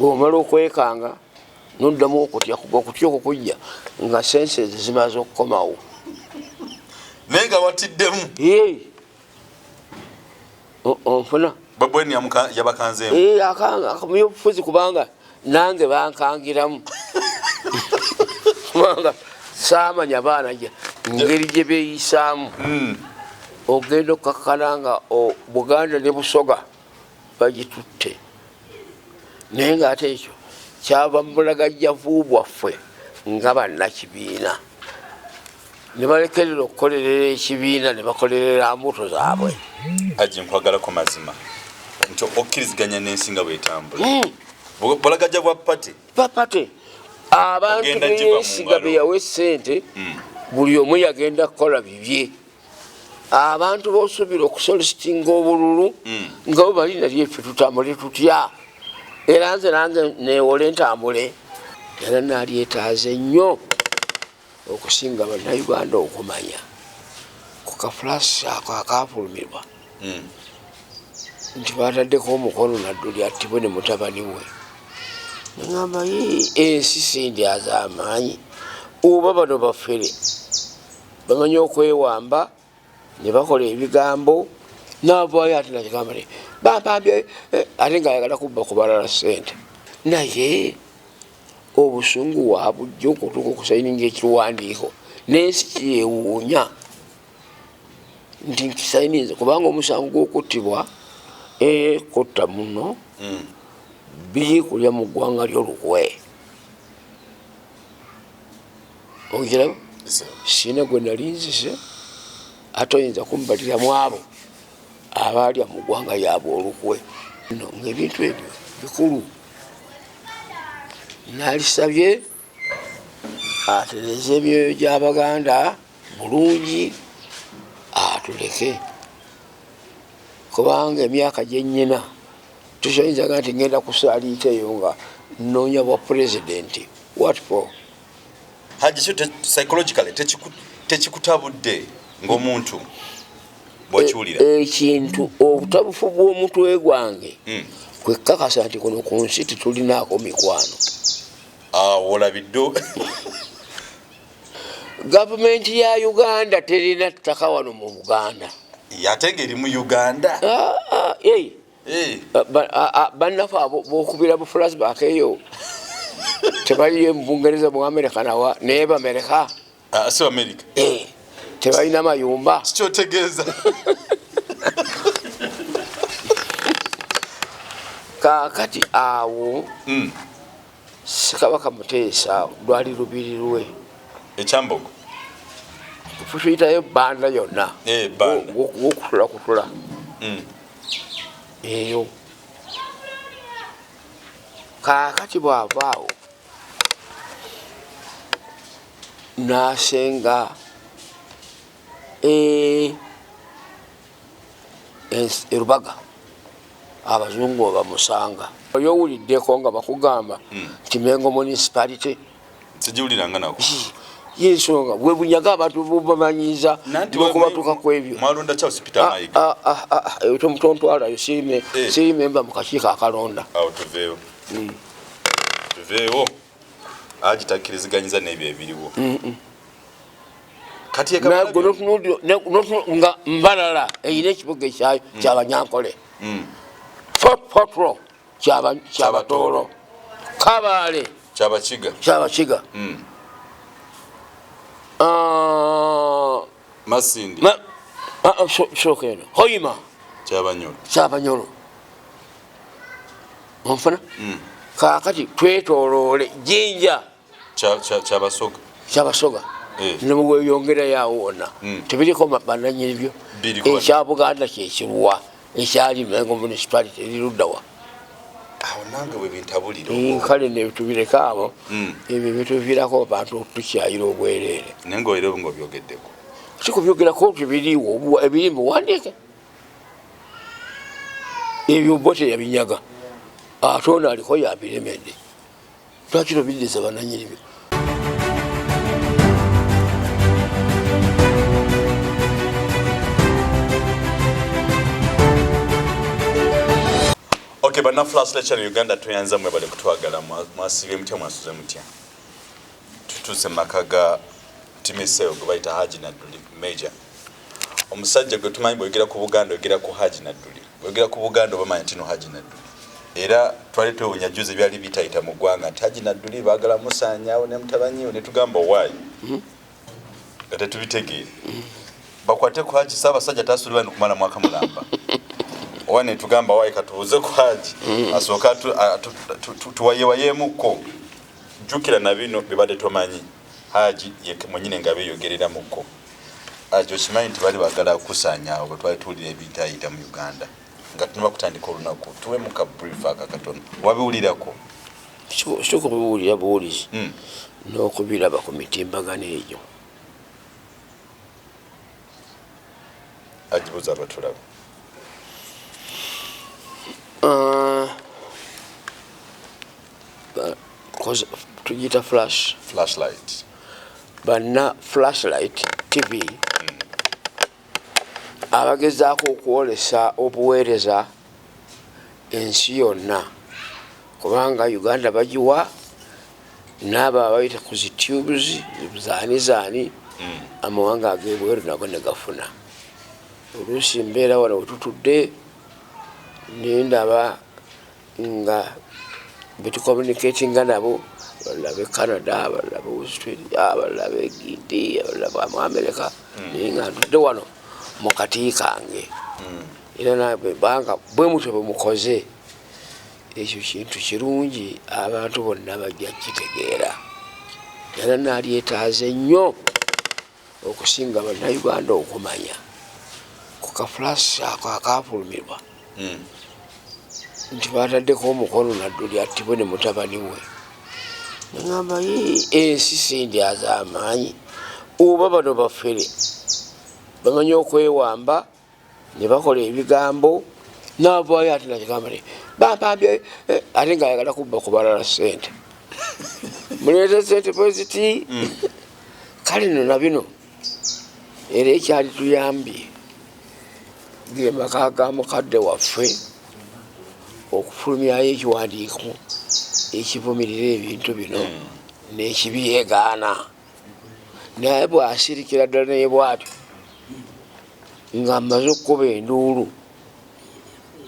bw'omala okwekanga noddamu okutya okujja nga sense zimaze okukomawo naye nga watiddemu onfuna babweni yabakanzeemu akamenya obufuzi kubanga nange bankangiramu kubanga saamanya baana ngeri gye beeyisaamu ogenda okukakkana nga Buganda ne Busoga bagitutte naye ng'ate ekyo kyava mu bulagajjavu bwaffe nga bannakibiina ne balekerera okukolerera ekibiina ne bakolerera mbuto zaabwe. Haji nkwagalako mazima nti okkiriziganya n'ensi nga bw'etambula bulagajja bwa pate abantu b'ensi nga be yawa essente buli omu yagenda kukola bibye. Abantu b'osuubira okusolisitinga obululu nga bo bali nali effe tutambule tutya era nze nange neewole entambule era nalyetaaze nnyo okusinga bannayuganda okumanya ku kafulasi ako akafulumirwa nti bataddeko omukono nadduli attibwe ne mutabani we neŋamba ensi sindyaza amaanyi oba bano baffere bamanyi okwewamba ne bakola ebigambo navaayo ate nakigamba bampambye ate ngaayagala kubba ku balala ssente naye obusungu wabujja okutuuka okusayininga ekiwandiiko n'ensi kyewuunya nti nkisayinize kubanga omusango gw'okuttibwa kutta muno biri kulya mu ggwanga ly'olukwe ogiraba siina gwe nali nzise ate oyinza kumbaliramu abo abalya mu ggwanga yaabwe olukwe ngaebintu ebyo bikulu nalisabye atereze emyoyo gy'Abaganda bulungi atuleke kubanga emyaka gyennyina tusoyinzaga nti ngenda kusaaliika eyo nga nnoonya bwa pulezidenti what for. Haji kyo psychologically tekikutabudde ng'omuntu bw'okiwulira ekintu obutabufu bw'omutwe gwange kwekakasa nti kuno ku nsi tetulinaako mikwano. Olabiddo gavumenti ya Uganda terina ttaka wano mu Buganda ate ng'eri mu Uganda bannafe bokubira bu flashback eyo tebaliyo mu Bungereza mu Amerika nawa naye Bamerika si Amerika tebalina mayumba kikyotegeeza kakati awo Ssekabaka Muteesa lwali lubiri lwe ekyambogo tuyitayo banda yonna wokutula eyo kakati bw'avaawo nasenga erubaga abazungu bamusanga oyowuliddeko nga bakugamba nti Mengo municipality sigiwuliranga nako yensonga bwe bunyaga abantu bubamanyiza bokubatuuka ku ebyo mwalonda kya hospital mayiga tomutontwalayo siri memba mu kakiiko akalonda awo tuveewo agitakiriziganyiza n'ebyo ebiriwo kati nga Mbalala eyina ekibuga ekyayo kyabanyankole Fotro kyabatoolo Kabale kyabakiga Masindi soka eno Hoima kyabanyolo onfuna kakati twetooloole Jinja kyabasoga nemubweyongerayo awo wonna tebiriko bannanyini byo ekya Buganda kyekiruwa ekyali Mengo municipality eriruddawa awo nange bwe bintabulira kale nebitubireka abo ebyo bituviirako abantu tukyayira obwereere naye ngaoyire ngaobyogeddeko sikubyogerako tibiriiwo ebiri muwandiike ebyo bo teyabinyaga ate ono aliko yabiremedde lwaki tobiddiza bannanyini byo. Okay, but na flash lecture Uganda tuyanza mwe bali kutwagala mwasibe mutya mwasuze mutya. Tutuse makaga timiseo kubaita Haji Nadduli Major. Omusajja gwe tumanyi bwegera ku Buganda ogera ku Haji Nadduli. Bwegera ku Buganda bamanyi tino Haji Nadduli. Era twali twonyajuze byali bitayita mu ggwanga Haji Nadduli bagala musanyawo ne mutabanyiwo ne tugamba why. Kata tubitegeere. Bakwate ku Haji Ssaabasajja tasulibwa kumala mwaka mulamba. Wane tugamba why katubuze ku Haji. Asooka tuwayewayemuko. Jukira na bino bibadde tumanyi Haji ye mwenyine ngabe yogerera muko. Ajo kimanyi nti bali bagala kusanyawo bwe twali tulira ebitayita mu Uganda. Nga tunaba kutandika olunaku tuwe mu ka brief akatono wabiwulirako sho kubiwulira buwulizi n'okubiraba ku mitimbagano egyo ajibuza abatulaba tugiyita flashlight banna flashlight TV abagezaako okwolesa obuweereza ensi yonna kubanga Uganda bagiwa n'abo abayita ku zitubes zaani amawanga ag'ebweru nago ne gafuna oluusi mbeera wano wetutudde nendaba nga betucommunicatinga nabo balaba Canada balaba Australia balaba Gindi balaba mu America naye nga ntudde wano mukati kange era nabe banga bwe mutwe mukoze ekyo kintu kirungi abantu bonna bajja kitegeera era nalyetaaze nnyo okusinga bannayuganda okumanya ku kafulash akafulumirwa nti bataddeko omukono Nadduli attibwe ne mutabani we nagamba ensi sindi az'amaanyi oba bano baffere bamanyi okwewamba ne bakola ebigambo n'avaayo ate nakigamba ne bampambye ate ng'ayagala kubba ku balala ssente muleete ssente poziti kale no na bino era ekyali tuyambye ge maka ga mukadde waffe okufulumyayo ekiwandiiko ekivumirira ebintu bino n'ekibyegaana naye bw'asirikira ddala naye bw'atyo nga amaze okukuba enduulu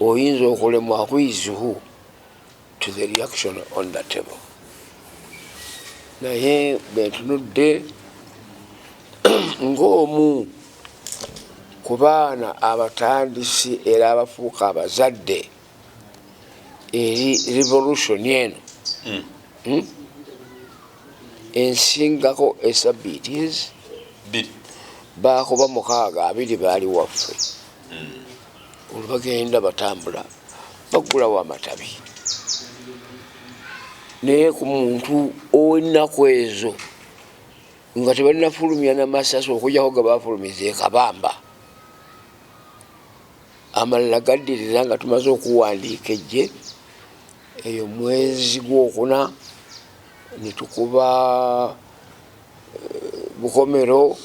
oyinza okulemwa kwizihu to the reaction on the table naye bentunudde ng'omu ku baana abatandisi era abafuuka abazadde eri revolution eno ensingako esabbiitis bakuba 6 baali waffe olubagenda batambula bagulawo amatabi naye ku muntu ow'ennaku ezo nga tebalinafulumya n'amasasi okujjako ge bafulumiza ekabamba amalala gaddirira nga tumaze okuwandiika ejje eyo mwezi gwokuna netukuba Bukomero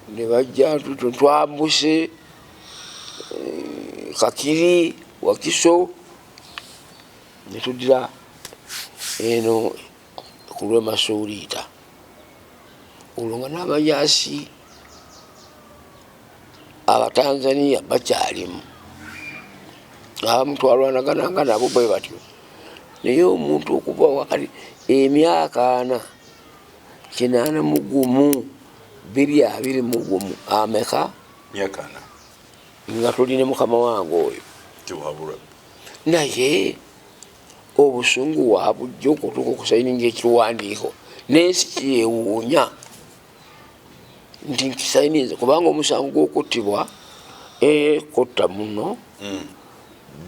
ne bajja twambuse Kakiri Wakiso netudira eno kulwe Masuulita olwo nga n'abajaasi Abatanzania bakyalimu abamu twalwanagananga nabo bwe batyo naye omuntu okuva wakati emyaka 4 81 221 ameka myaka 4 nga tuline mukama wange oyo naye obusungu wabujja okutuuka okusayininga ekiwandiiko n'ensi kyewuunya nti nkisayinize kubanga omusango gw'okuttibwa kutta muno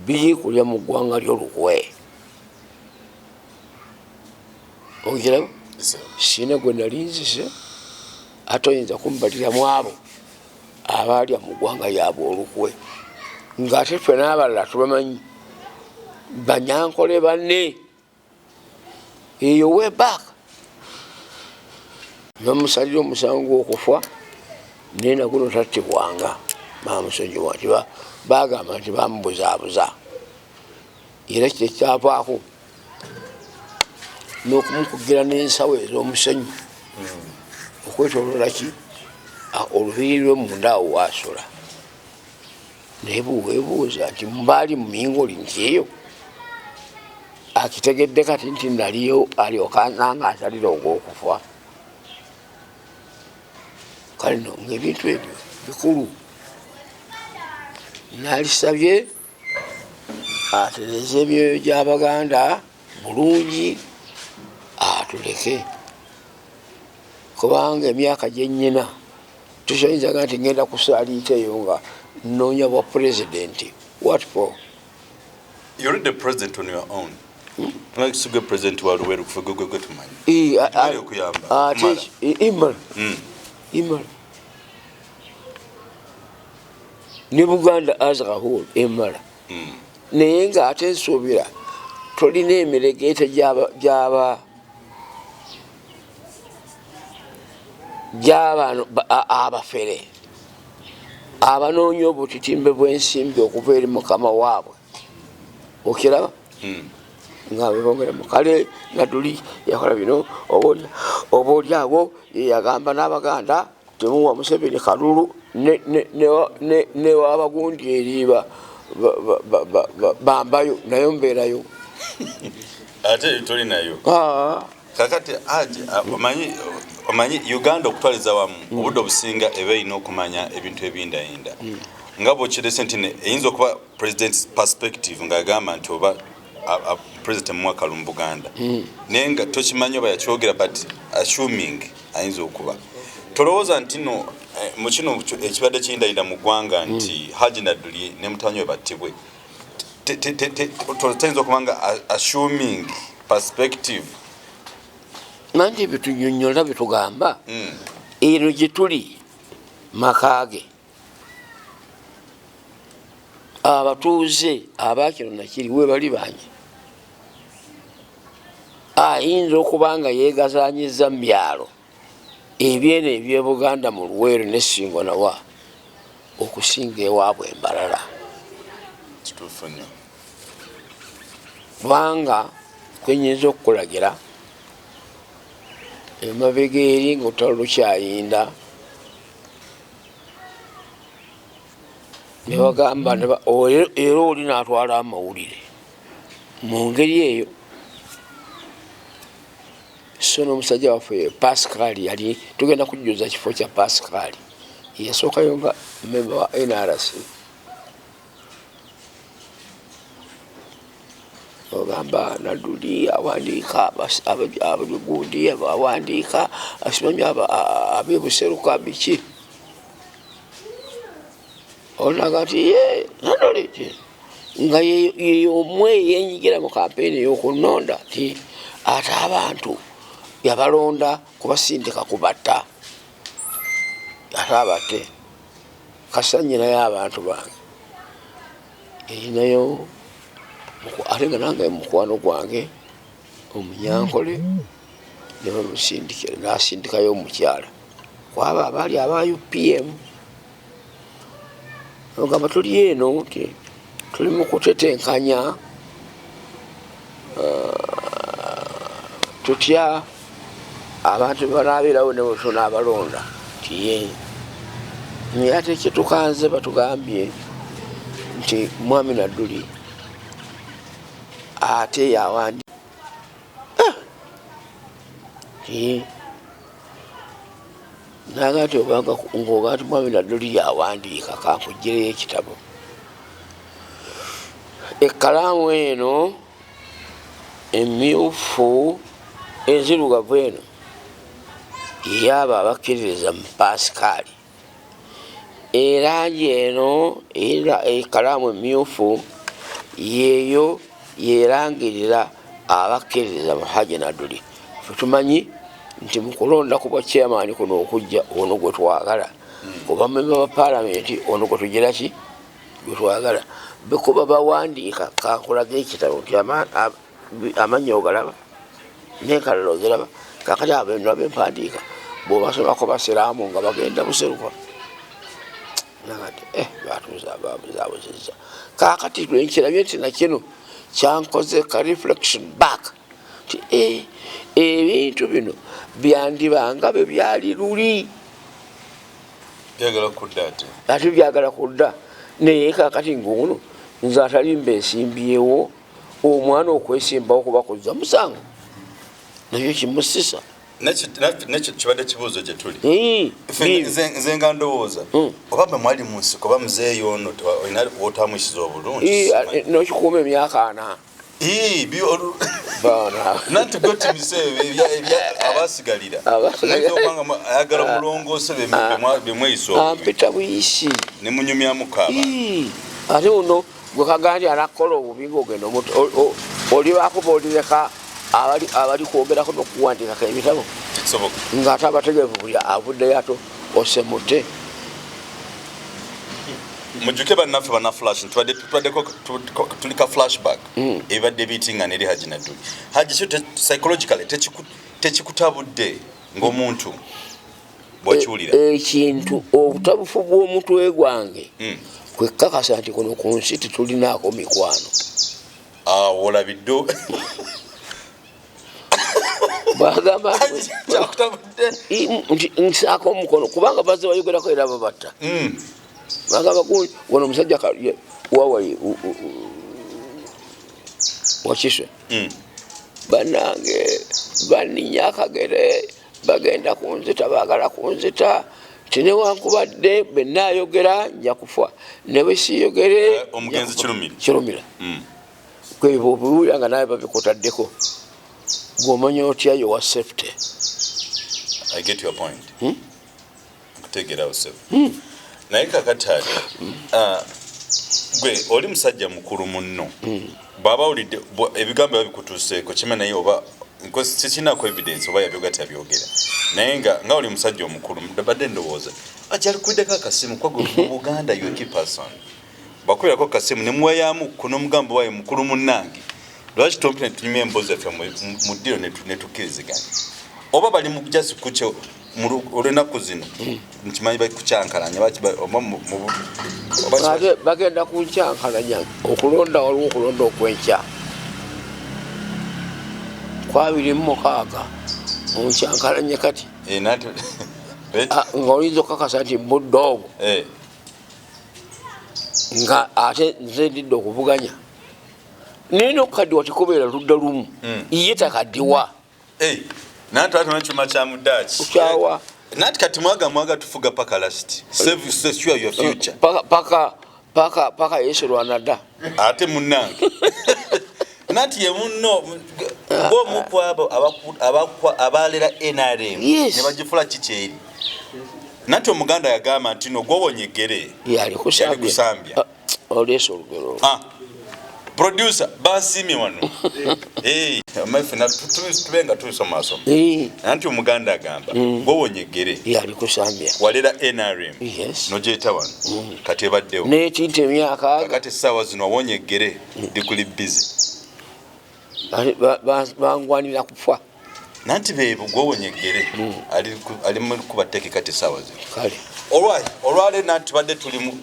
biri kulya mu ggwanga ly'olukwe ogiraba sina gwe nali nzise ate oyinza kumbaliramu abo abalya mu ggwanga lyabwe olukwe ng'ate ffe n'abalala tubamanyi banyankole banne eyo webak bamusalira omusango gw'okufa naye naguno tattibwanga bamusonyiwa nti bagamba nti bamubuzaabuza era kyavaako n'okumukugira n'ensawo ez'omusenyu okwetoloola ki olubiri lwe munda awo waasola naye buweebuuza nti mbaali mu mingoli nti eyo akitegedde kati nti naliyo alyokananga asalira ogw'okufa kale no ngaebintu ebyo bikulu nalisabye atereze emyoyo gy'Abaganda bulungi atuleke kubanga emyaka gyenyina tusoyinzaga nti ngenda kusaaliiteyo nga noonya bwa pulezidenti. What for? You're already the president on your own. Like sugar president wa Luweero kufa gwe tumanyi. Imara ne Buganda as a whole emala naye nga ate nsuubira tolina emiregeete gy'abantu abafere abanoonya obutitimbe bw'ensimbi okuva eri mukama waabwe okiraba nga bebongeremu kale Nadduli yakola bino oba oli awo yeyagamba n'Abaganda temuwa Museveni kalulu ne wabagundi eriba bambayo nayo mbeerayo ate toli nayo kakati aje omanyi Uganda okutwaliza wamu obudde obusinga eba erina okumanya ebintu ebindayinda nga bwokirese nti eyinza okuba president's perspective ng'agamba nti oba president Mwakalu mu Buganda naye nga tokimanyi oba yakyogera but assuming ayinza okuba tolowooza nti no mu kino ekibadde kiyindayinda mu ggwanga nti Haji Nadduli ne mutabani we battibwe tayinza okuba nga assuming perspective nanti bitunyonyola bitugamba eno gye tuli makaage abatuuze abakino nakiri we bali banyi ayinza okuba nga yeegazanyiza mu byalo ebyeno eby'Ebuganda mu Luweero ne Ssingo nawa okusinga ewaabwe Embalala kubanga kwenyinza okukulagira emabega eri ng'olutalo lukyayinda ne bagamba era oli n'atwala amawulire mu ngeri eyo. So n'omusajja waffe Pascal yali tugenda kujjuza kifo kya Pascal yasookayo nga memba wa NRC ogamba Nadduli awandiika abagundi awandiika asimanyi abebuseruka biki onaga nti Nadduli nga yeyomwe yenyigira mu kampeyini ey'okunonda ti ate abantu yabalonda kubasindika kubatta ate abatte kasanyinayo abantu bange erinayo ate nga nange mukwano gwange Omunyankole ne bamusindikira n'asindikayo omukyala kwaba abaali aba UPM ogamba tuli eno nti tuli mu kutetenkanya tutya abantu banaabeerawo ne bwe tunaabalonda tiye naye ate kyetukanze batugambye nti Mwami Nadduli ate yawandi naga nti ng'oga nti Mwami Nadduli yawandiika kankuggyereyo ekitabo ekkalaamu eno emmyufu enzirugavu eno yaba abakkiririza mu Pascal erangi eno ekkalaamu emmyufu yeeyo yerangirira abakkiririza mu Haji Nadduli ffe tumanyi nti mu kulonda ku bwa chairman kuno okujja ono gwe twagala kuba memba ba palamenti ono gwe tugira ki gwe twagala bekuba bawandiika kankulaga ekitabo nti amannya ogalaba n'enkalala oziraba kakati abendo abempandiika bw'obasomako basiraamu nga bagenda buseruka nagati batuuza ababuzabuzizza kakati lwenkirabye nti nakino kyankoze ka reflection back ti ebintu bino byandibanga bwe byali luli ate byagala kudda naye kakati ng'ono nze atalimba ensimbyewo omwana okwesimbawo kuba kuzza musango nakyo kimusisa nekyo kibadde kibuuzo gye tuli nze nga ndowooza oba mwe mwali mu nsiko oba muzeeyo ono wotamwisiza obulungi nokikuuma emyaka 4 nanti gotimise abasigalira ayagala omulongoose bemweyisa ampita buyisi nemunyumyamu kaaba ate uno gwe kagandi anakola obubi ng'ogenda oli bakuba olireka abali kwogerako nokuwandikako ebitabo ng'ate abategeevu buli avuddeyo ato osemute mujuke bannaffe bannaflash tulika flashback ebibadde biyitinga neri Haji Nadduli. Haji kyo psychologically tekikutabudde ng'omuntu bw'okiwulira ekintu obutabufu bw'omutwe gwange kwekakasa nti kuno ku nsi tetulinaako mikwano olabidde bagamba nti nsaako omukono kubanga bazze bayogerako era babatta bagamba wano omusajja wawaye wakiswe bannange banninya akagere bagenda kunzita baagala kunzita tinewankubadde benayogera nja kufa ne bwe siyogere omugenzi kirumira kwebo obiwulira nga nawe babikutaddeko gw'omanya otya yowa safety. I get your point. Kutegeera yourself. Naye kakati gwe oli musajja mukulu munno baba olidde ebigambo babikutuuseeko kime naye oba sikinako evidence oba yabyogera tabyogera naye nga oli musajja omukulu badde ndowooza ajali kuddeko akasimu kwagwe mu Buganda you key person bakubirako akasimu ne muwayamu kuno mugambo wayo mukulu munnange lwaki tompi netunyumya emboozi yaffe mu ddiro netukkiriziganya oba bali mu just kucyo olunaku zino nkimanyi bakukyankalanya bagenda kunkyankalanya okulonda waliwo okulonda okwenkya 26 onkyankalanye kati nga oyinza okukakasa nti mbudde ogwo nga ate nze ndidde okuvuganya nina okukaddiwa tikubeera ludda lumu ye takaddiwa nanti atonachuma kya mudaki ukyawa nanti kati mwaga tufuga paka last secure your future paka Yesu lwanadda ate munnange nanti ye munno bomu kwabo abalera NRM ne bagifula kikyeri nanti omuganda yagamba nti no gwobonyegere yali kusambya oleso olugero producer basimi wano amafina tubenga tusomaso anti omuganda agamba bowonyegere yali kusambya walera NRM nojeta wano kati ebaddewo n'ekintu emyaka kati sawa zino wonyegere dikuli busy bangwanira kufa nanti bebo gwowonyegere ali mu kubateke kati sawa zino kale olwale nanti badde tulimu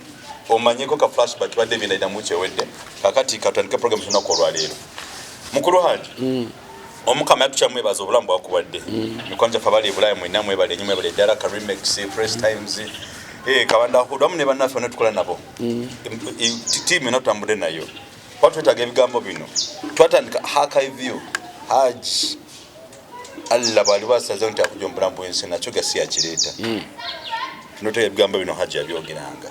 omanyeko ka flashback badde binaida muche wedde kakati katandika program zino ko lwalero mukuru Haji omukama yatuchamwe bazo obulamu bwakubadde nikwanja fabali bulaya mwina mwebale nyimwe bale dara ka remix press times kawanda hudamu ne banafe netukola nabo team enotambude nayo patwetaga ebigambo bino twatandika archive Haji alla bali basaze nti akujombula mbwensi nacho gasi yakireta note ebigambo bino Haji abyogeranga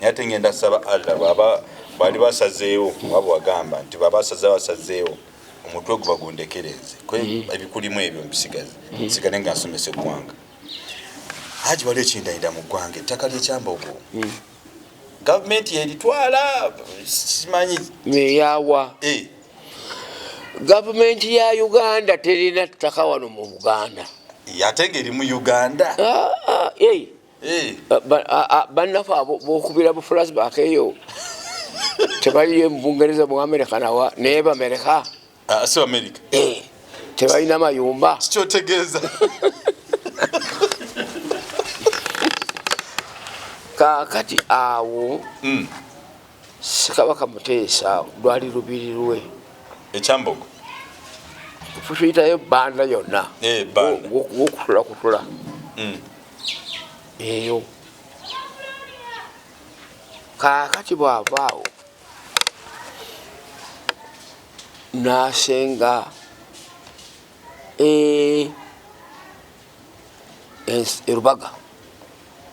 yate ngenda saba alla baba bali basazeewo wabo wagamba nti baba basazeewo omutwe gubagondekereze kwe ebikulimu ebyo mbisigaze sigane nga asomese gwanga Haji wale kindaida mu gwange ettaka ly'ekyambogo government yelitwala simanyi meyawa government ya Uganda terina ttaka wano mu Buganda yatenge eri mu Uganda bannafa bokubira bu flashback eyo tebaliyo mu Bungereza mu America nawa neba America so America tebalina mayumba kyotegeeza kakati awo Ssekabaka Muteesa lwali lubiri lwe ekyambogo tuyitayo banda yonna wokutula eyo kaakati bw'avaawo n'asenga erubaga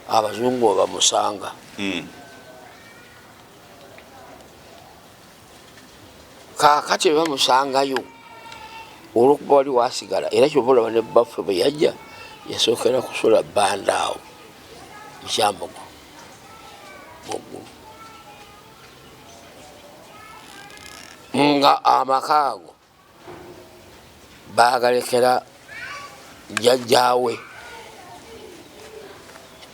abazungu bamusanga kaakati bamusangayo olwokuba wali wasigala era kyobalaba ne baffe bwe yajja yasookera kusula banda awo mukyambogo muggulu nga amaka ago bagalekera jjajjaawe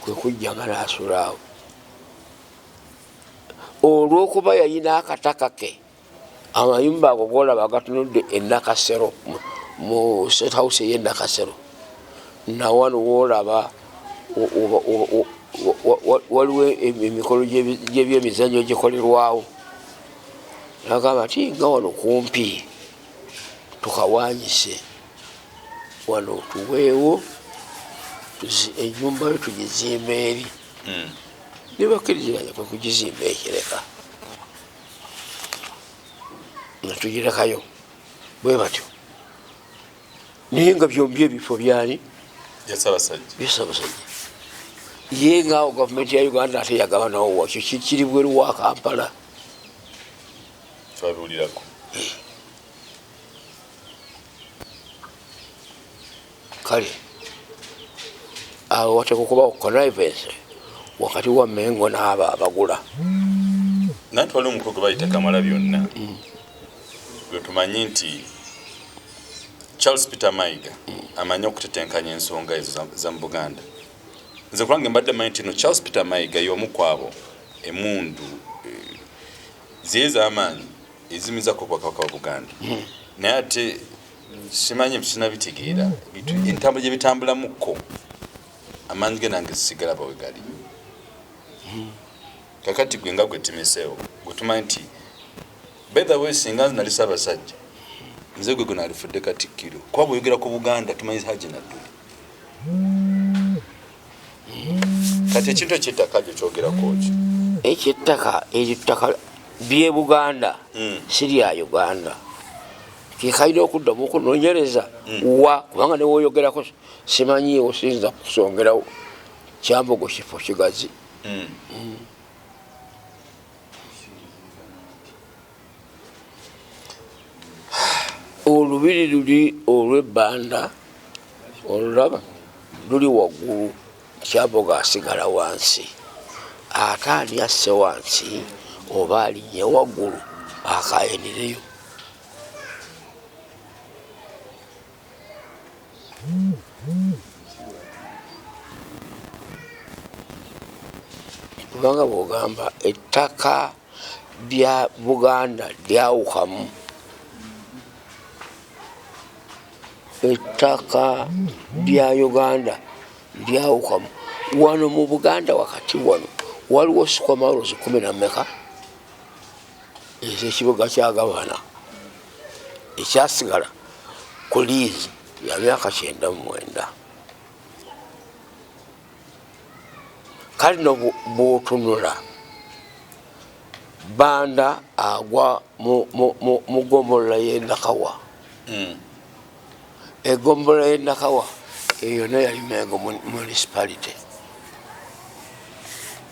kwe kujja nga naasula awo olwokuba yayina akataka ke amayumba ago golaba gatunudde enakasero mu state house ey'enakasero nawano wolaba waliwo emikolo gy'ebyemizanyo gikolerwawo nagamba ti nga wano kumpi tukawanyise wano tuweewo enyumba yo tugizimba eri nebakkiriziganya kwe kugizimba ekireka natugirekayo bwe batyo naye nga byombi ebifo byani byesabasajja ye ngaawo gavumenti ya Uganda ate yagabanawo wakyo kiri bweru wa Kampala twabiwulirako kale awo wateeka okubawo connivance wakati wa Mengo n'abo abagula nanti waliwo omukulu gwe bayita Kamalabyonna gwe tumanyi nti Charles Peter Mayiga amanyi okutetenkanya ensonga ezo za mu Buganda. Nze kulange mbadde manyi nti no Charles Peter Mayiga y'omu kwabo emundu ziye z'amaanyi ezimiza ku bwakabaka wa Buganda naye ate simanyi sinabitegeera entambula gye bitambulamuko amaanyi ge nange sigala bawe gali kakati gwe nga gwe timiseewo gwe tumanyi nti betha we singa nali Ssaabasajja nze gwe nalifudde Katikkiro kuba bweyogera ku Buganda tumanyi Haji Nadduli kati ekintu eky'ettaka gye kyogerako ki ekyettaka ery'ettaka bye Buganda si lya Uganda kikalina okuddamu okunoonyereza wa kubanga newoyogerako simanyi osinza kusongerawo Kyambogo kifo kigazi olubiri luli olw'ebbanda olulaba luli waggulu Kyambogo asigala wansi ate ani asse wansi oba alinnye waggulu akayenireyo kubanga bw'ogamba ettaka lya Buganda lyawukamu ettaka lya Uganda lyawukamu wano mu Buganda wakati wano waliwo squamalozi 10 ez'ekibuga kya gavana ekyasigala ku liizi ya myaka 99 kale no bw'otunula Banda agwa mu ggombolola y'e Nakawa eggombolola y'e Nakawa eyo nayo yali Mengo municipality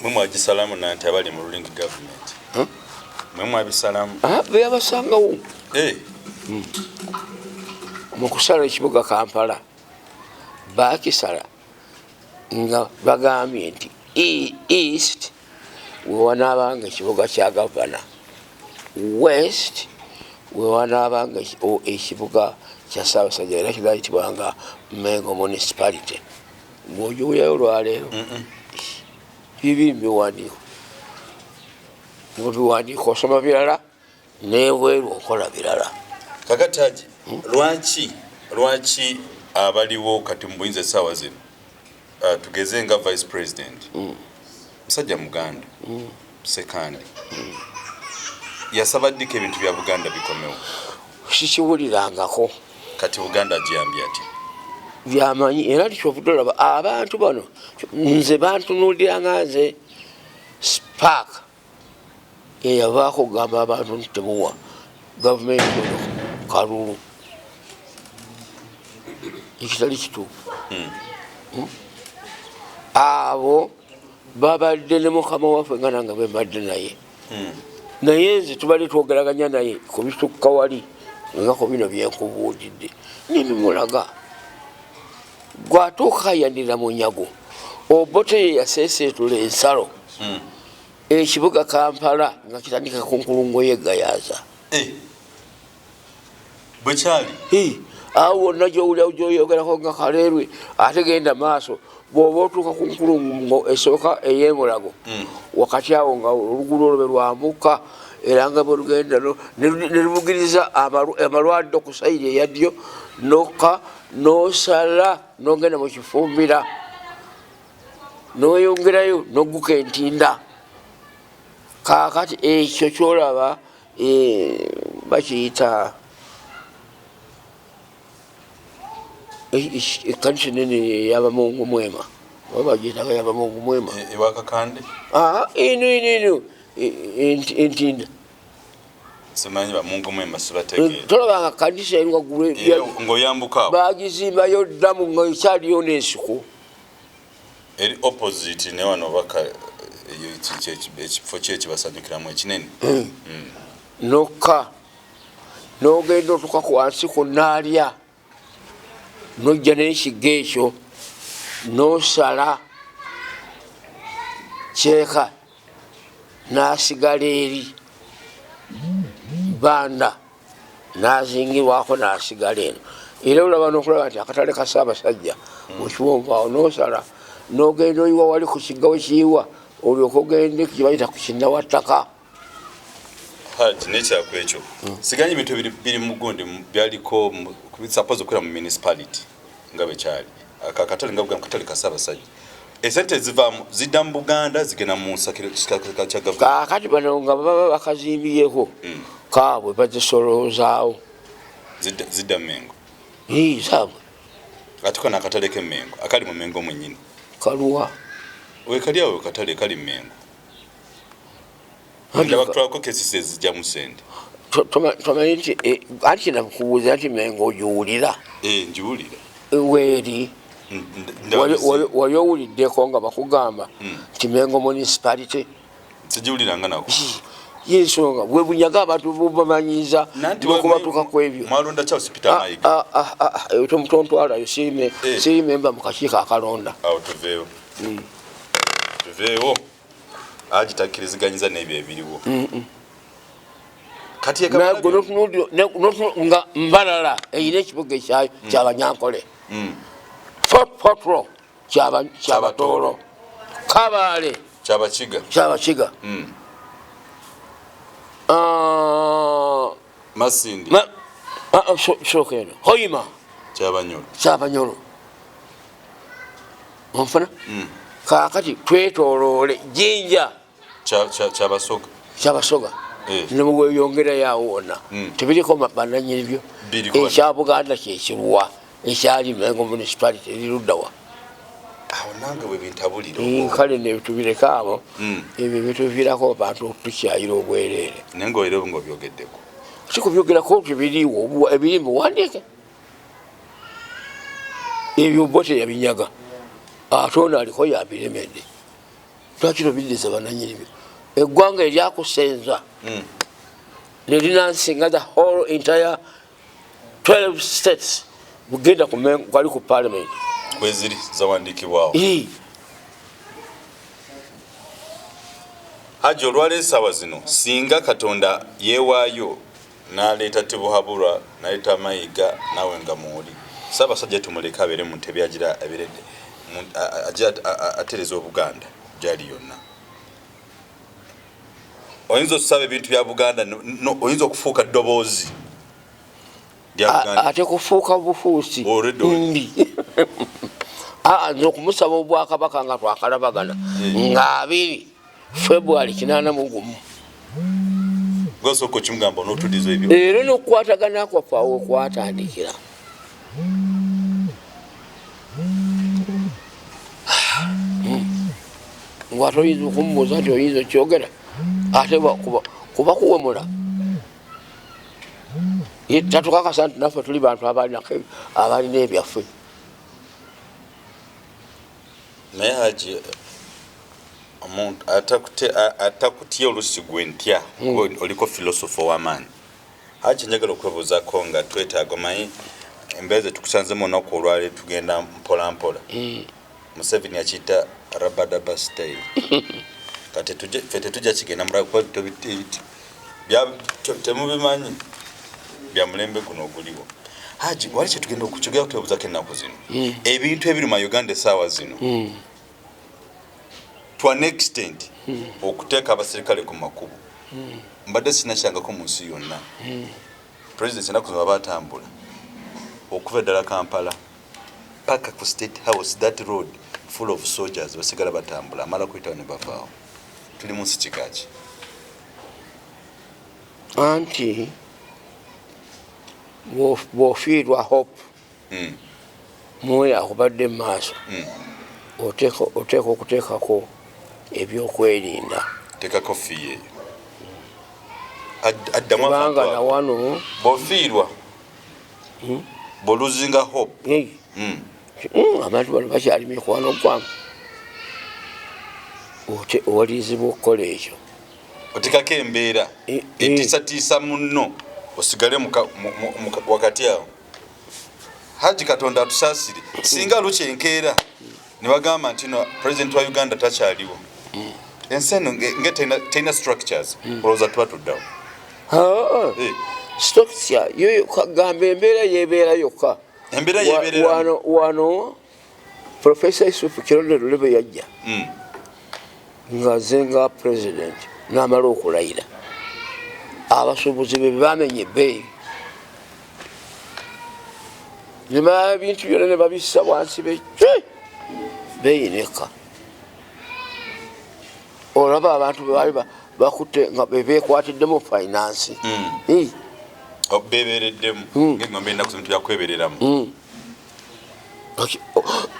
mwe mwagisalamu nanti abali mu ruling government mwe mwabisalamu be yabasangawo mu kusala ekibuga Kampala bakisala nga bagambye nti east wewanaabanga ekibuga kya gavana west wewanaabanga ekibuga kya Ssaabasajja era kigayitibwanga Mengo municipality ng'ogiwulirayo olwaleero bibiri mubiwandiiko mubiwandiiko osoma birala nebweru okola birala kakati Haji lwaki abaliwo kati mu buyinza essaawa zino tugeze nga vice president musajja Muganda sekandi yasaba ddika ebintu bya Buganda bikomewo sikiwulirangako kati Buganda agiyambye ati byamanyi era tikyovudde olaba abantu bano nze bantunuulira nga nze Spark eyavaako okugamba abantu nti temuwa gavumenti ono kalulu ekitali kituufu abo babadde ne mukama waffe nga nange bembadde naye nze tubadde twogeraganya naye ku bisukka wali nga ku bino byenkubuulidde nimimulaga gwatuuka yanira munyago obote ye yaseeseetula ensalo ekibuga Kampala nga kitandika ku nkulungo y'egayaza bwekyali awo wonna gyoyogerako nga Kaleerwe ate genda maaso bw'oba otuuka ku nkulungo esooka ey'emulago wakati awo nga oluguudo olwo be lwambuka era nga bwe lugenda ne lubugiriza amalwadde ku sayiri eya ddyo nokka n'osala n'ogenda mu kifumbira n'oyongerayo n'ogguka entinda kaakati ekyo kyolaba bakiyita ekkanisa enene yabamungu mwema oba bagiyitaga yabamungu mwema ewakakande ino entinda simanyi bamungu mwema sibategeera tolabanga kanisa eri waggulu ng'oyambuka bagizimbayo ddamu nga ekyaliyo n'ensiko eri opposite ne wano baka ekifo kyekibasanyukiramu ekinene nokka n'ogenda otuuka ku wansi ku naalya nojja n'ekiga ekyo n'osala kyeka n'asigala eri banda n'azingirwako n'asigala eno era olaba n'okulaba nti akatale ka Ssaabasajja mu kiwonvu awo n'osala n'ogenda oyiwa wali ku kiga we kiyiwa olyoka ogende kibayita ku kinnawattaka nekyakwekyo siganye ebintu biri mu gundi byaliko suppose okwera mu municipality nga bwekyali akatale nga bugamba katale ka Ssaabasajja esente zivaamu zidda mu Buganda zigenda mu nsakiro kya gavumenti kaakati bano nga baba bakazimbiyeko kaabwe bazisolozaawo zidda Mengo saabwe ate ko n'akatale k'Emmengo akali mu Mengo mwennyini kaluwa wekali awo katale kali Mengo ndabakutwalako kesisi ezijja mu sente tomanyi nti anti nakubuuza nti Mengo ogiwulira ngiwulira weeri wali owuliddeko nga bakugamba nti Mengo municipality sigiwuliranga nako yensonga bwe bunyaga abantu bubamanyiza bwekubatuuka ku ebyo mwalonda kya hospital mayiga tomutontwalayo sirimemba mu kakiiko akalonda awo tuveewo agitakiriziganyiza n'ebyo ebiriwo kati nga Mbalala eyina ekibuga ekyayo kyabanyankole Fotro kyabatoolo Kabaale kyabakiga Masindi sooka eno Hoima kyabanyolo onfuna kaakati twetooloole Jinja kyabasoga nebweyongerayo awo wonna tebiriko bannanyini byo ekya Buganda kyekirwa ekyali Mengo municipality eriruddawa awo nange bwe bintabulira kale nebitubireka abo ebyo bituviirako abantu tukyayira obwereere naye ngaoyire obu ngaobyogeddeko sikubyogerako tibiriiwo ebiri muwandiike ebyo bo teyabinyaga ate ono aliko yabiremedde lwaki tobiddiza bannanyinibyo eggwanga eryakusenza nelinansinga the whole entire 12 states bugenda kwali ku parliament kweziri zawandiikibwawo haji olwaleero essaawa zino singa Katonda yeewaayo n'aleeta Tibuhaburwa n'aleeta Mayiga naawe nga muuli Ssaabasajja tumuleke abeere mu ntebe agira abeeredde atereza Obuganda gyali yonna oyinza okusaba ebintu bya Buganda oyinza okufuuka ddoboozi ate kufuuka bufuusi mbi nze okumusaba obwakabaka nga twakalabagana nga 2 February 81 goso ko chimugamba n'otudizo ebyo era n'okukwatagana kwaffe awo okwatandikira. Ng'ate oyinza okumubuuza nti oyinza okyogera ate kuba kuwemula tatukakasa nti naffe tuli bantu abalina ebyaffe. naye Haji omuntu atakutya olusi gwe ntya oliko philosophy w'amaanyi. Haji njagala okwebuuzako nga twetaaga omanyi embeeze tukusanzemu olunaku olwaleero tugenda mpola mpola. Museveni akiyita rabadaba style. Kati ffe tetujja kigenda mulakuba temubimanyi bya mulembe guno oguliwo. Haji wali kye tugenda okukigera twebuuzako ennaku zino ebintu ebiri mu Uganda essaawa zino to an extent okuteeka abaserikale ku makubo mbadde sinakyangako mu nsi yonna. President ennaku zino batambula okuva ddala Kampala paka ku State House, that road full of soldiers basigala batambula amala kuyitawo ne bavaawo. Tuli mu nsi kikaaki anti bw'ofiirwa hope mwoyo akubadde mu maaso oteeka okuteekako ebyokwerinda. tekako fiye kubanga na wano bw'ofiirwa bw'oluzinga hope abantu bano bakyali mikwano gwange owalirizibwa okukola ekyo otekako embeera etiisatiisa munno osigale wakati awo. Haji Katonda atusaasire singa lukyenkeera ne bagamba nti no president wa Uganda takyaliwo ensi eno nge terina structures olowooza tuba tuddawo. structure yoyo kagamba embeera yebeera yokka. Embeera yebeerera wano Professor Isufu Kironde Lulebe yajja nga zenga president n'amala okulayira abasuubuzi be bamenye ebbeeyi nemala ebintu byonna ne babissa wansi beeyi nekka. Olaba abantu bebaali bakutte nga bebeekwatiddemu finance bebeereddemu ng'engombe ennaku zino tebakwebereramu.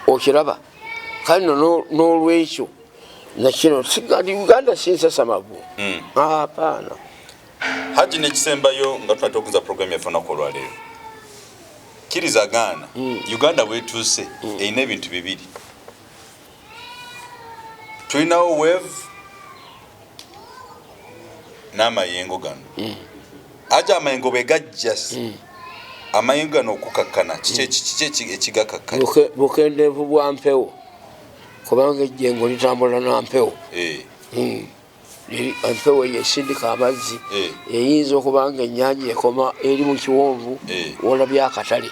Okiraba kale no n'olwekyo nakino Uganda sinsasamavu apaana. Haji nekisembayo nga tunate okunza programu yaffe olunaku olwaleero kirizagaana Uganda wetuuse erina ebintu bibiri. Tulinawo wave n'amayengo gano. Aja amayengo bwe gajja amayengo gano okukakkana kiki ekigakakkana bukendeevu bwa mpewo kubanga ejjengo litambula na mpewo. Empewo yesindika amazzi eyinza okubanga ennyanja ekoma eri mu kiwonvu olabya akatale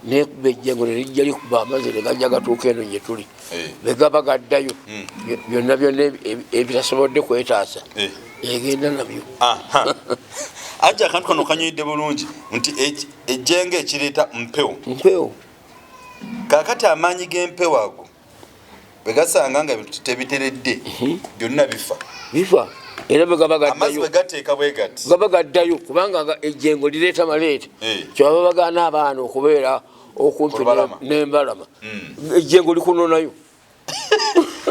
nekuba ejjengo nerijja likuba amazzi negajja gatuuka eno gye tuli begaba gaddayo byonna byonna ebitasobodde kwetaasa egenda nabyo. Ajja akantu kano kanyuyidde bulungi nti ejjengo ekireeta mpewo kakati amaanyi g'empewo ago bwe gasanga nga ebintu tebiteredde byonna bifa era amazzi bwe gateeka bwe gati gaba gaddayo kubanga ejjengo lireeta maleeta kyaba bagaana abaana okubeera okumpi n'embalama ejjengo likunonayo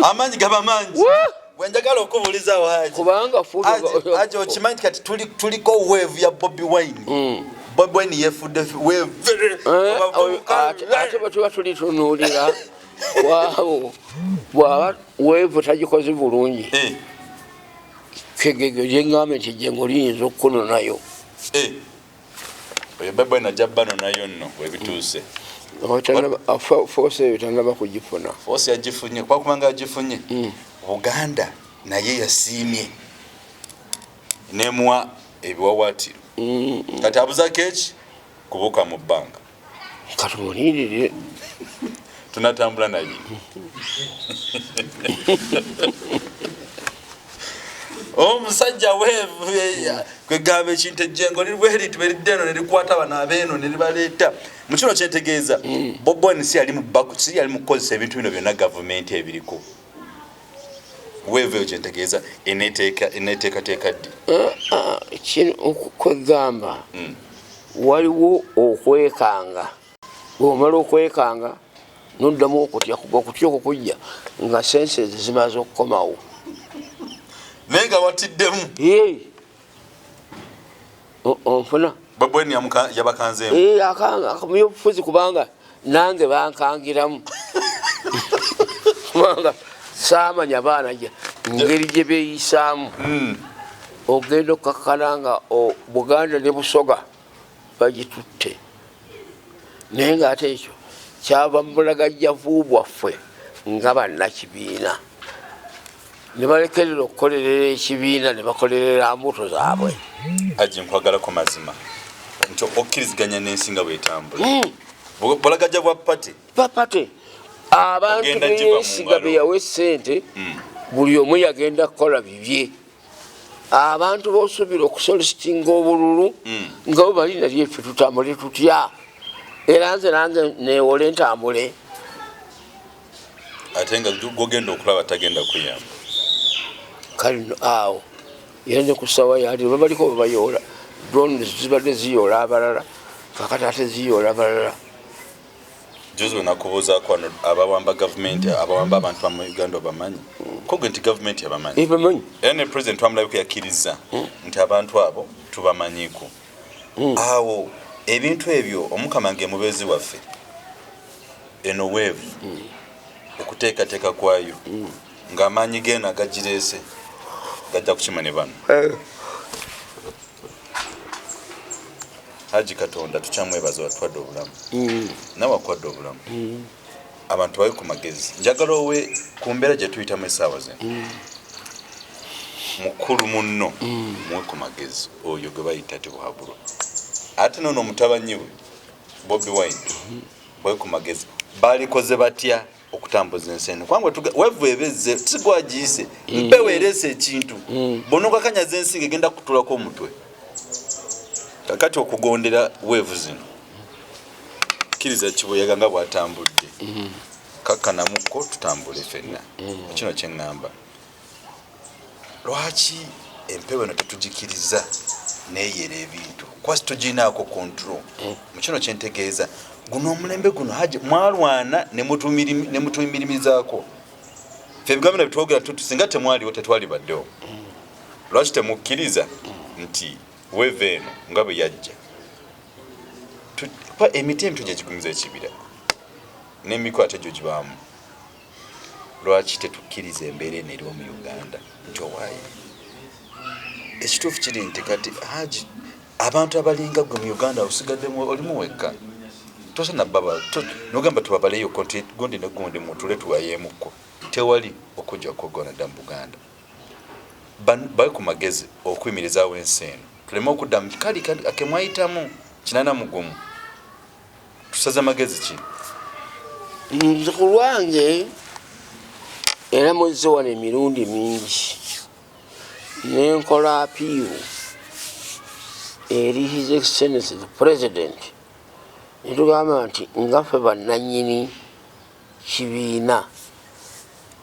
amaanyi gaba mangi. Bwenjagala okubuulizaawo Haji kubanga Haji okimanyi kati tuliko wave ya Bobi Wine. Bobi Wine yefudde wave ate bwe tuba tulitunuulira waawo bwaba weevu tagikoze bulungi kegege gyeŋŋambe nti ejjengo liyinza okukunonayo. Oyo Bobi Wine ajja banonayo nno webituuse force eyo tanaba kugifuna. Force yagifunye kuba kubanga agifunye Buganda naye yasiimye nemuwa ebiwawaatiro kati abuzaako eki kubuuka mu bbanga katumulindirire tunatambula naye. Omusajja kwegamba ekintu ejjengo liribwe liddeno nerikwata bano abeeno neribaleeta mu kino kyentegeeza Bobi Wine si yali mu kukozesa ebintu bino byonna gavumenti ebiriko weevu kyentegeeza eneteekateeka ddi kino okwegamba waliwo okwekanga bw'omala okwekanga noddamu okutya okwo kujja nga senses zimaze okukomawo naye nga watiddemu onfuna babweni yabakanzeemu akamenya obufuzi kubanga nange bankangiramu kubanga saamanya baana ngeri gye beeyisaamu ogenda okukakkana nga Buganda ne Busoga bagitutte naye ngaate ekyo kyava mu bulagajjavu bwaffe nga bannakibiina ne balekerera okukolerera ekibiina ne bakolerera mbuto zaabwe. Haji nkwagalako mazima nti okkiriziganya n'ensi nga bw'etambula bulagajja bwa pate abantu beesiga be yawa essente buli omu yagenda kukola bibye. Abantu b'osuubira okusolisitinga obululu nga bo bali nali effe tutambule tutya era nze nange neewole ntambule ate nga gogenda okulaba tagenda kuyamba kale awo era ne ku ssawa yali babaliko bebayoola drone zibadde ziyoola abalala kakati ate ziyoola abalala. Juzi bwe nakubuuzaako wano abawamba gavumenti abawamba abantu bamu Uganda obamanyi koge nti gavumenti abamanyi era ne pulezidenti wamulabiko yakkiriza nti abantu abo tubamanyiiko. Awo ebintu ebyo omukama ng'emubeezi waffe eno weevu okuteekateeka kwayo ng'amaanyi geeno agagireese gajja kukimanya bano. Haji Katonda tukyamwebaza watwadde obulamu nawe akwadde obulamu abantu bawe ku magezi njagala owe ku mbeera gye tuyitamu essaawa zino mukulu munno muwe ku magezi oyo gwe bayita Tibuhaburwa ate nono omutabanyi we Bobi Wine bawe ku magezi balikoze batya okutambuza ensi eno kubanga weevu ebezze tigwagiyise mpeweerese ekintu bonokakanyaza ensi ng'egenda kutulako omutwe kakati okugondera weevu zino kkiriza kibuyaga nga bwatambudde kakkanamuko tutambule ffenna kino kye ŋŋamba lwaki empewo eno tetugikiriza neeyera ebintu kuba situginaako control mu kino kye ntegeeza guno omulembe guno Haji mwalwana ne mutuyimirizaako ffe ebigambo bino bitwogera singa temwaliwo tetwali baddewo lwaki temukkiriza nti weevu eno nga bwe yajja emiti emitu gye kigumiza ekibira n'emiko ate gyo gibaamu lwaki tetukkiriza embeera eno eriwo mu Uganda nti owaayi ekituufu kiri nti kati Haji abantu abalinga gwe mu Uganda osigaddemu olimu wekka tosana baba nogamba tubabaleyo konti gundi ne gundi mutule tuwayeemukko tewali okujja okugona dda mu Buganda bawe ku magezi okuyimirizaawo ensi eno tuleme okudda mu kali akemwayitamu 80 tusaze magezi ki nze ku lwange era muzze wano emirundi mingi nenkola apiiru eri His Excellency the President netugamba nti ngaffe bannannyini kibiina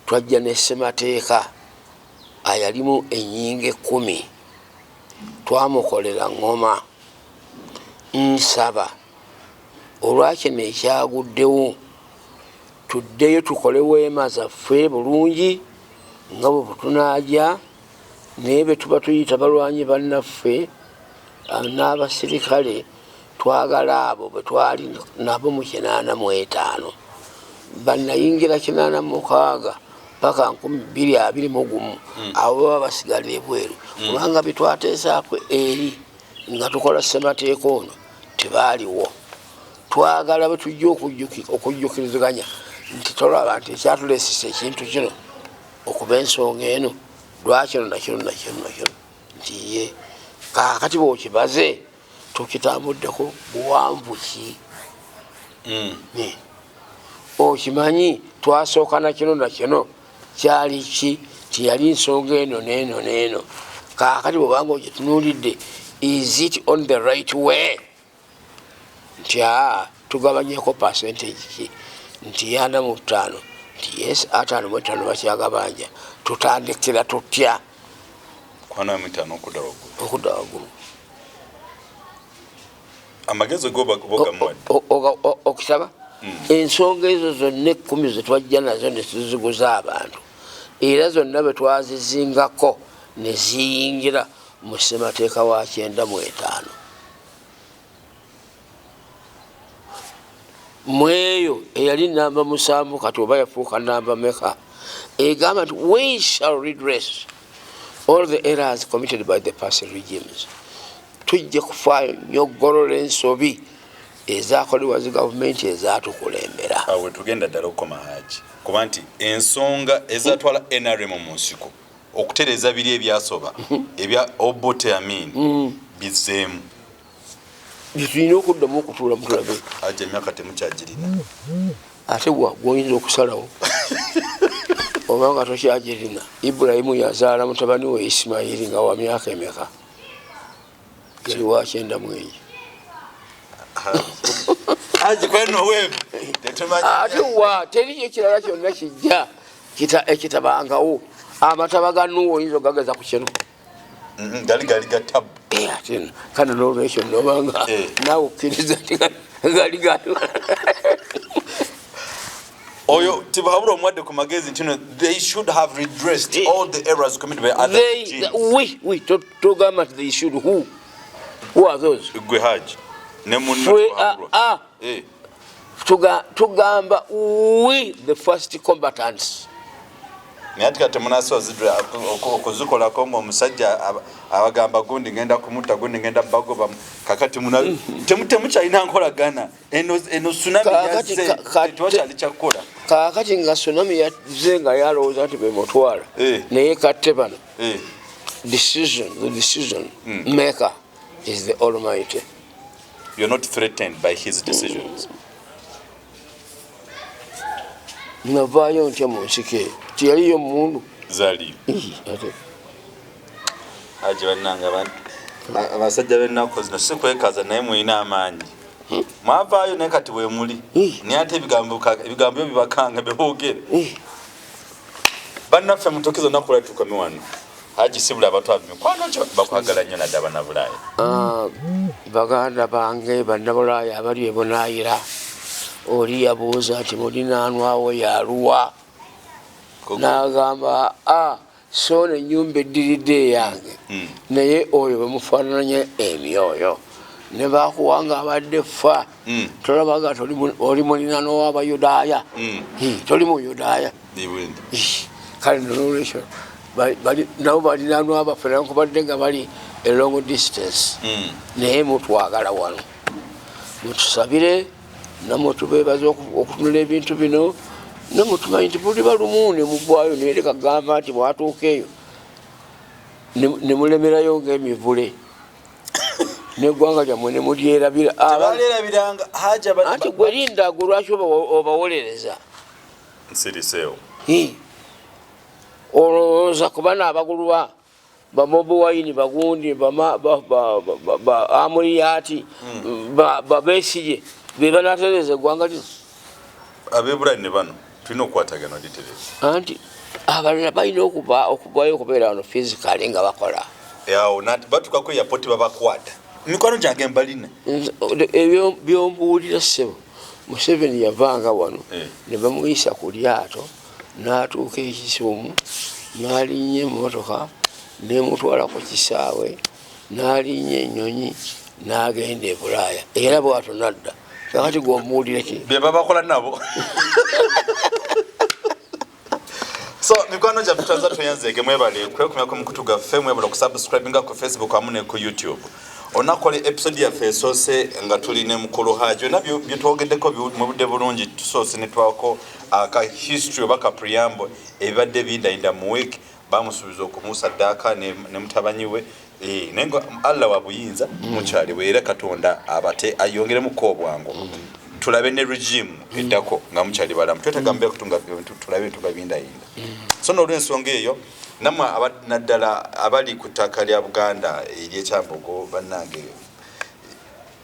twajja ne ssemateeka ayalimu ennyingo 10 twamukolera ngoma nsaba olwakino ekyaguddewo tuddeyo tukole weema zaffe bulungi nga bwe tunajja naye be tuba tuyita balwanyi bannaffe n'abasirikale twagala abo bwe twali nabo mu 85 bannayingira 86 paka 2021 abo baba basigala ebweru kubanga bitwateesaako eri nga tukola ssemateeka ono tebaaliwo. Twagala bwe tujja okujjukiriziganya nti tolaba nti ekyatuleesesa ekintu kino okuba ensonga eno lwakino nakino nti ye kaakati bw'okibaze tukitambuddeko buwanvu ki okimanyi twasooka nakino nakino kyali ki tiyali nsonga eno neeno kaakati bwobanga ogitunuulidde is it on the right way nti tugabanyeko percentage ki nti 45 nti yes 55 bakyagabanja tutandikira tutya kwana mitano okudda waggulu amagezi go bogamwa okisaba ensonga ezo zonna 10 zetwajja nazo ne tuziguza abantu era zonna bwe twazizingako ne ziyingira mu ssemateeka wa 95 mweyo eyali namba 7 kati oba yafuuka namba meka egamba nti we shall redress all the errors committed by the past regimes. Tujja kufaayo nnyo oggolola ensobi ezakolebwa zi gavumenti ezatukulembera. Awe tugenda ddala okukoma Haji kuba nti ensonga ezatwala NRM mu nsiko okutereeza biri ebyasoba ebya Obote Amin bizeemu bitulina okuddamu okutuula mutulabe. Haji emyaka temukyagirina ate gwoyinza okusalawo oba nga tokyagirina. Ibulayimu yazaala mutabani we Isimayiri nga wa myaka emeka yali wa 91 Haji kweno wewe ate wa teri ekirala kyonna kijja ekitabangawo amataba ga Nuuwa oyinza ogageza ku kino gali gatabu ate kana n'olwekyo nobanga naawe okkiriza nti gali Oyo tibahabura omwadde ku magezi ntino they should have redressed all the errors committed by other regimes. We tugamba nti they should who are those? Gwe Haji ne munno tugamba we the first combatants. Nyatika temunaso zidra okuzikola ko omusajja abagamba gundi ngenda kumuta gundi ngenda bagoba kakati muna temutcha ina nkola gana eno tsunami yaze twacha alichakola kakati nga tsunami yazenga yalowooza nti bemutwala naye katte bano the decision maker is the Almighty. You're not threatened by his decisions. Navayo ntya mu nsike tiyaliyo mundu zali Haji bannanga abasajja b'ennaku zino si kwekaza naye muyina amaanyi mwavaayo naye kati we muli naye ate ebigambo bibakanga beboogere bannaffe mutokizo nakola tukome wano Haji sibula abantu abimikwano kyo bakwagala nnyo nadde Abannabulaaya baganda bange Bannabulaaya abali ebonaayira oli yabuuza nti mulinaanwawo yaluwa n'agamba so n'ennyumba eddiridde yange naye oyo bwe mufaananya emyoyo ne bakuwanga abadde fa tolabaga oli mulinaano w'Abayudaaya toli mu Yudaaya kale nolwekyo nabo balinaanwa abaffe newankubadde nga bali a long distance naye mutwagala wano mutusabire namwe tubeebaza okutunula ebintu bino namwe tumanyi nti buli balumu ne mugwayo naye kagamba nti bwatuuka eyo ne mulemerayo ng'emivule n'eggwanga lyammwe ne mulyerabira anti gwe linda gwe lwaki obawolereza nsiriseewo olowooza kuba n'abagulwa bamobi wayini bagundi amuliyati babesiye bebanatereza eggwanga lino abebulani ne bano tulina okukwatagana litereza anti abalala balina okuvaayo okubeera wano physically nga bakola awo batukako yapoti babakwata mikwano gyange mbalina ebyo byombuulira ssebo Museveni yavanga wano ne bamuyisa ku lyato n'atuuka ekisuumu n'alinnya emmotoka n'emutwala ku kisaawe n'alinnya ennyonyi n'agenda e Bulaaya era bw'ato nadda kakati gw'omuwulire ki bye babakola nabo so mikwano gyaffe twaza tweyanzeege mwebale kwekumyako mukutu gaffe mwebale okusubscribinga ku Facebook amu ne ku YouTube onakola episode yaffe esoose nga tuli ne mukulu Haji byonna byetwogeddeko mu budde bulungi tusoose ne twako aka history oba ka preamble ebibadde bindayinda mu week bamusuubiza okumusaddaaka ne mutabanyi we naye nga Allah wa buyinza mukyali we era Katonda abate ayongeremuko obwangu tulabe ne regime eddako nga mukyali balamu twetegambe kutunga tulabe tugabindayinda so n'olw'ensonga eyo namwe naddala abali ku ttaka lya Buganda ery'ekyambogo bannange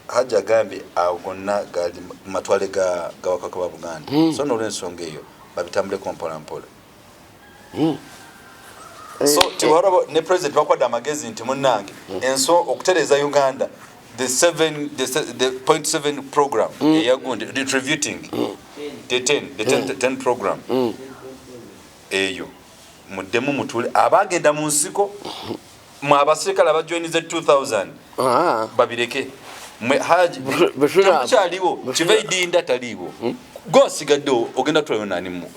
Haji agambye awo gonna gali matwale ga wakaka ba Buganda so n'olw'ensonga eyo babitambuleko mpola mpola so tiwarabo ne president bakwada amagezi nti munnange enso okutereza Uganda the 0.7 program eyagundi retributing the 10 program eyo muddemu mutule abagenda mu nsiko mu abasirikale abajoinize 2000 babireke haji kyaliwo kivaidinda taliwo gwasigadde ogenda tulayo nani mu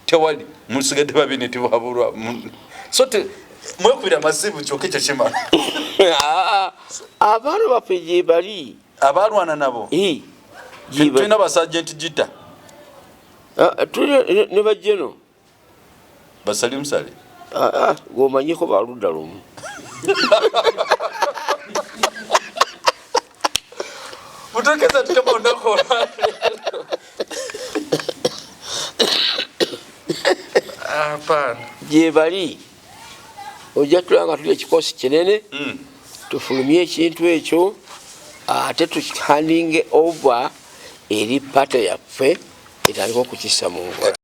tewali musigadde babine tibabulwa so mwekubira masibu kyoke kyo kimala abantu baffe gye bali abalwana nabo tulina basajenti gita ne bajeno basali musale gomanyiko baludda lumu mutokeza tutemondakola gye bali ojja tulanga tuli ekikosi kinene tufulumye ekintu ekyo ate tukihandinge over eri pata yaffe etandika okukissa mu nkola